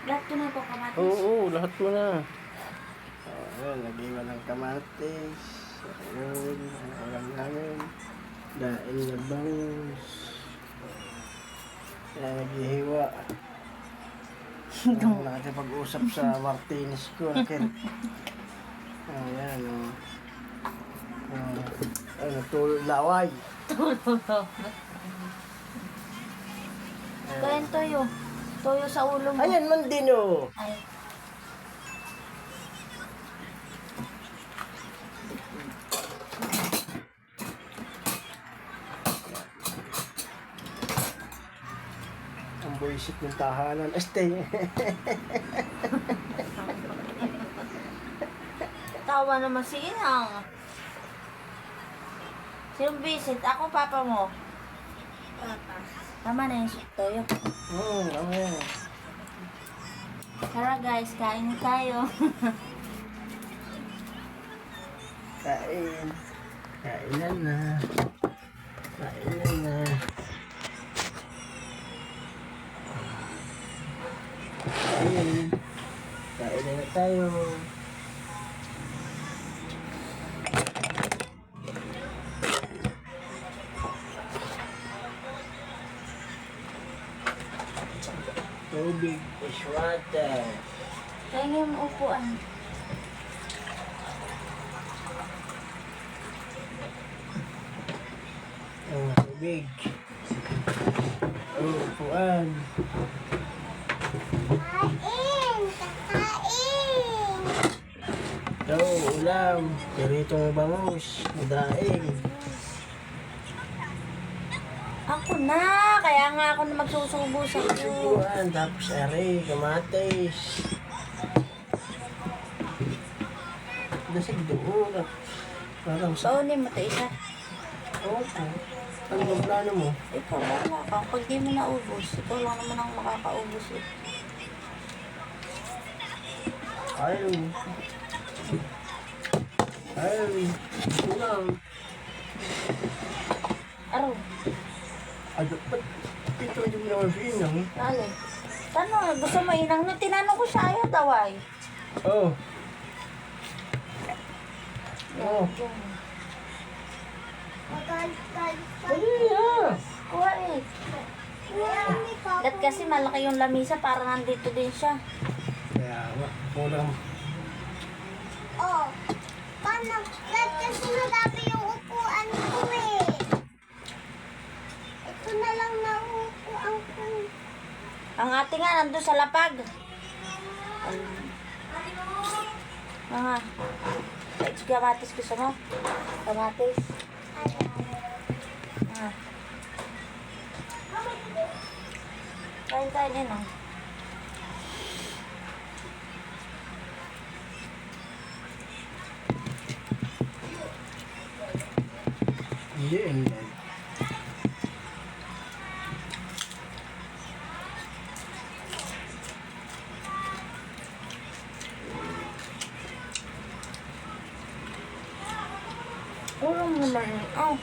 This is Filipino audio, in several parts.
Lahat ko na ito kamatis. Oo, lahat mo na. Ayan, nag-iwan ng kamatis. Ayun, ulam namin. Daing na bangus. Ayan, naghihiwa. Nakakipag-usap sa Martinez ko. Ayan, o. Ano, tulog laway. Kaya yung toyo. Toyo sa ulo mo. Ayan man din, o. Ay. Ang buisit ng tahanan. Este. Tawa naman si Inang. Sinong visit? Ako, papa mo. Papa. Tama na yung toyo. Oo, ayan. Tara guys, kain na tayo. Kain. Kainan na. Kainan na. Kain. Kainan na tayo. Tubig, fish water. Kaya nga yung upuan. Tubig. Upuan. Kain! Kakain! Ito, ulam. Piritong bangus. Daing. Ako na! Kaya nga ako na magsusubo sa iyo. Upuan. Tapos are, kamatis. Dasig doon. Parang sa... Baunin mo ito isa. Opo. Ano bang plano mo? Ikaw, wala ka. Pag di mo naubos, ikaw lang naman ang makakaubos eh. Ayaw. Ayaw. Ulam. Araw. Ay, ba't dito hindi mo naman pinang? Alin? Ano? Gusto mo inang? Tinanong ko siya, ayaw daw ay. Oh. Oh. Dali na. Kuha eh. Dat kasi malaki yung lamisa, para nandito din siya. Kaya, ulam. Oh, paano? Dad, kasi madami yung upuan ko eh. Ito na lang na upuan ko. Ang ate nga, nandun sa lapag. Mga. Kamatis gusto mo? Kamatis. Kain tayo din oh. Hindi, hindi. Ulam naman eh. Oh.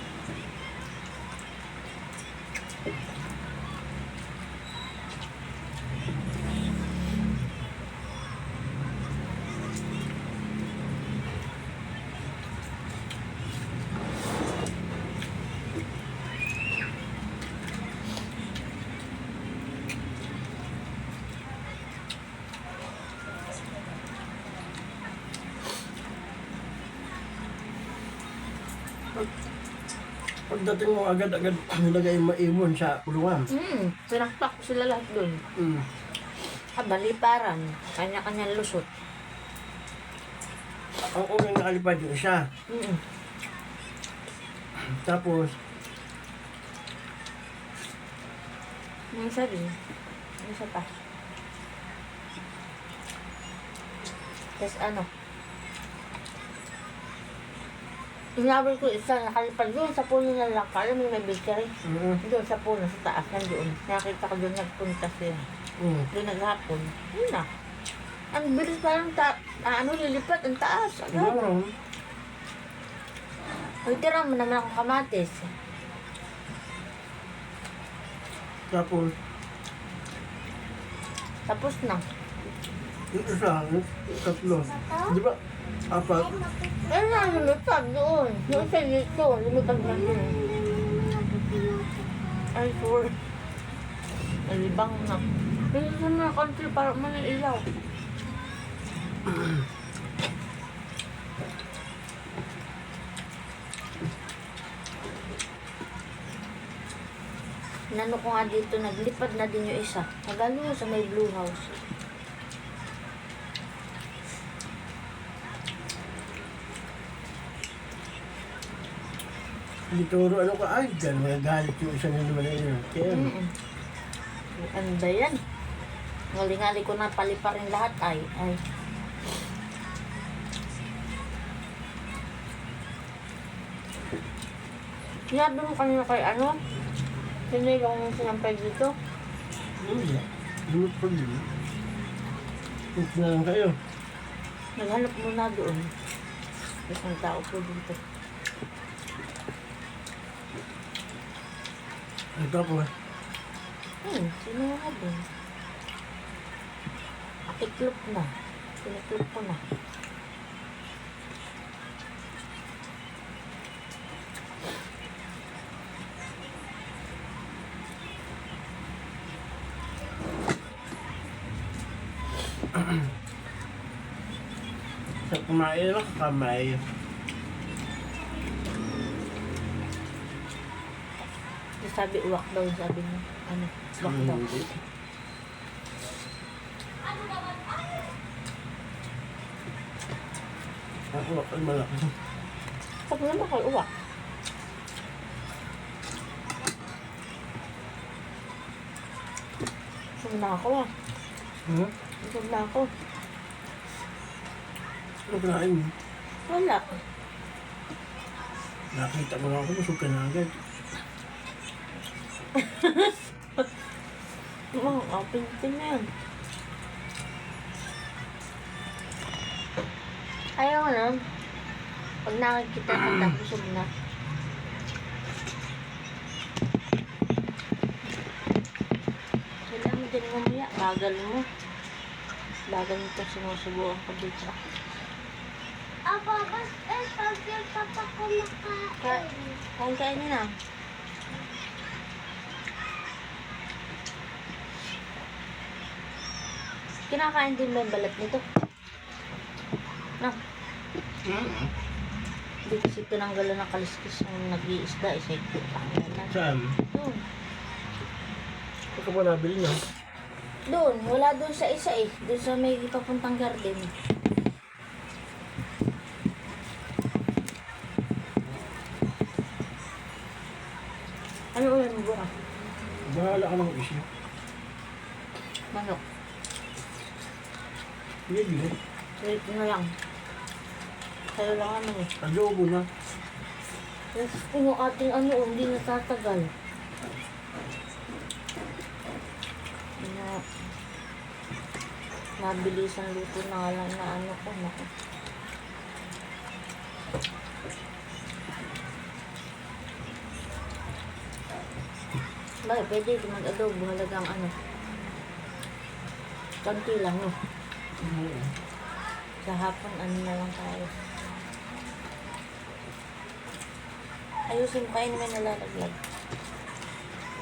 Pagdating mo agad-agad nilagay maimon sa kulungan. Sinakpak ko sila lahat dun. Mm. Baliparan. Kanya-kanya lusot. Ang unang nakalipad yung isa. Tapos, May isa din. May isa pa. Tapos ano? Inabol ko isa, nakalipad doon sa puno ng langka. Alam mo may bakery? Doon sa puno, sa taas, nandoon. Nakita ko doon nagpunta siya. Doon naghapon. Yun na. Ang bilis parang lilipat, ang taas. Agad. Ay, tira mo naman akong kamatis. tapos, Tapos na. Yung isa, yung tatlo. Di ba? Apat. Pero na, lumipad doon. Yung isa dito, lumipad na doon. Ay, sure. Alibang na. Pero sa mga country, parang manilaw. Nano ko nga dito, naglipad na din yung isa. Nagalo sa may blue house. Dituro, ano ka? Ay, gano'n nagalit yung isa na naman na yun. Kaya, Ano ba yan? Ngalingali ko na palipa rin lahat ay. Sinabi mo kanina kay ano? Sino yung sinampay dito? hindi. Lumot pa din. Punta na lang kayo. Naghanap muna doon. Isang tao po dito. Ay, tapos. Sino nga doon? Akiklop na. Pinaklop ko na. Sa kumain lang, kamay. Sabi uwak daw, sabi niya. Ano? Uwak daw. Hindi. Ako, ay malaki. Sabi naman kay uwak. Busog na ako ah. Busog na ako. Ano kinain mo? Wala. Nakita mo lang ako, busog ka na agad. Pintin na yan. Ayaw na. Pag nakikita ka na, busog na. Kailangan mo din mamaya. Bagal mo. Bagal mo itong sinusubukan ko dito. Apa, basta pag yung papa ko makain. Kain na. Kinakain din ba yung balat nito? No. Hindi kasi tinanggalan ng kaliskis ng nag-iisda. Isa ito. Saan? Doon. Ito ka pa nabili na. Doon. Wala doon sa isa eh. Doon sa may papuntang garden. Ano ulan mo bukas? Bahala ka ng isip. Manok. Hindi. Wait na lang. Sa'yo lang naman eh. Adobo na. Tapos kung yung ating ano, hindi natatagal. Na, mabilis ang luto na nga lang na ano ko. Naku. Bakit? Pwede mag-adobo. Halagang ano. Konti lang, no? Sa hapon, ano na lang tayo. Ayusin pa yun, may nalalaglag.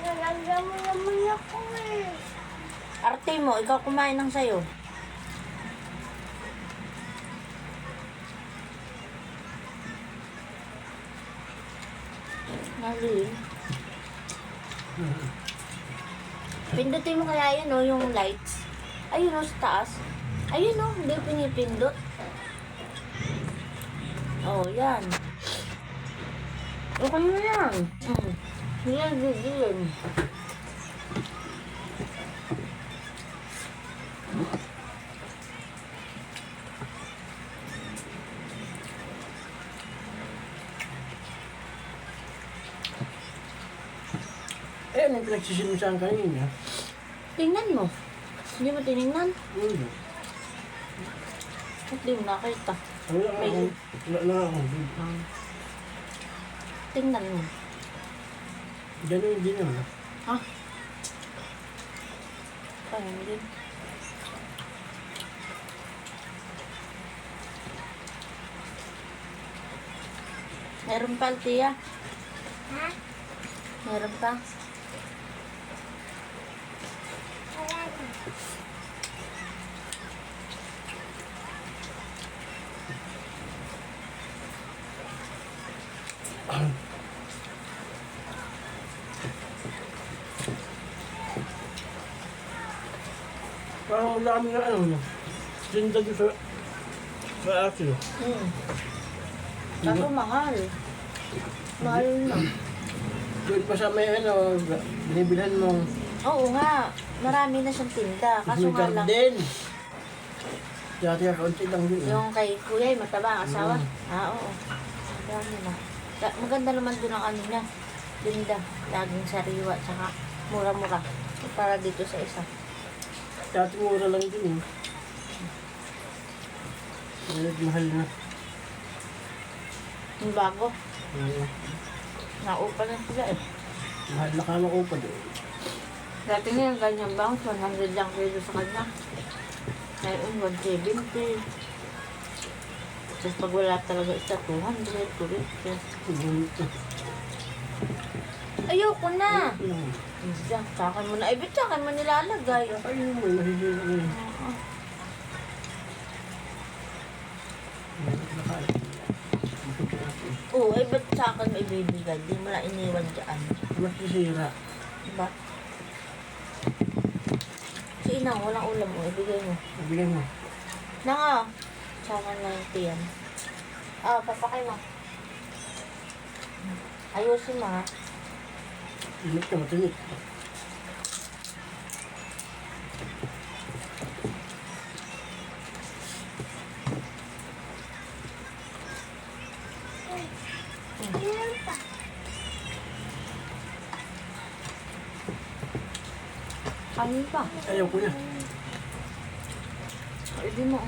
Nalagyan mo naman ako eh. Arte mo, ikaw kumain ng sayo. Nalil. Pindutin mo kaya yun, yung lights. Ayun sa taas. Ayun hindi pinipindot. Yan. Okay na yan. Yan, yan. Anong pinagsisimisan kanina? Tingnan mo. Hindi mo tinignan? Hindi. At di mo nakita. Wala nga ako. Wala na ako. Tingnan mo. Ganun din naman. Ha? Kaya din. Meron pa, Altia. Ha? Meron pa. Wala na. Parang madami na ano. Tinda doon sa asin. Kaso mahal. Mahal na. Doon pa sa may ano, binibilhan mo. Oo nga. Marami na siyang tinda. Kaso nga lang. Garden. Dati kaunti lang yun. Yung kay Kuya, yung mataba ang asawa. Mm. Oo. Marami na. Maganda naman doon ang ano niya. Tinda. Laging sariwa. Tsaka mura-mura. Para dito sa isa. Dati mura lang din eh. Ngayon, mahal na. Yung bago. Oo. Naupa na sila eh. Mahal na kama ko pa doon. Dati nga yung ganyang bounce, 100 lang kilo sa kanya. Ngayon, 170. Tapos pag wala talaga isa, 200, 250. Ayoko na! Diyan, sakin mo na. Ibig sakin mo nilalagay. Ayun mo, mahihila na yun. Oo. Oo, eh ba't sa akin mo ibibigay? Di mo lang iniwan dyan. Mas sisira. Diba? Si Inang, walang ulam mo. Ibigay mo. Ibigay mo. Nanga! Sa akin lang yung tiyan. Ah, papakay mo. Ayusin mo ha. Init ka, matinit. Meron pa. Kanin pa. Ayaw ko na. Hindi mo.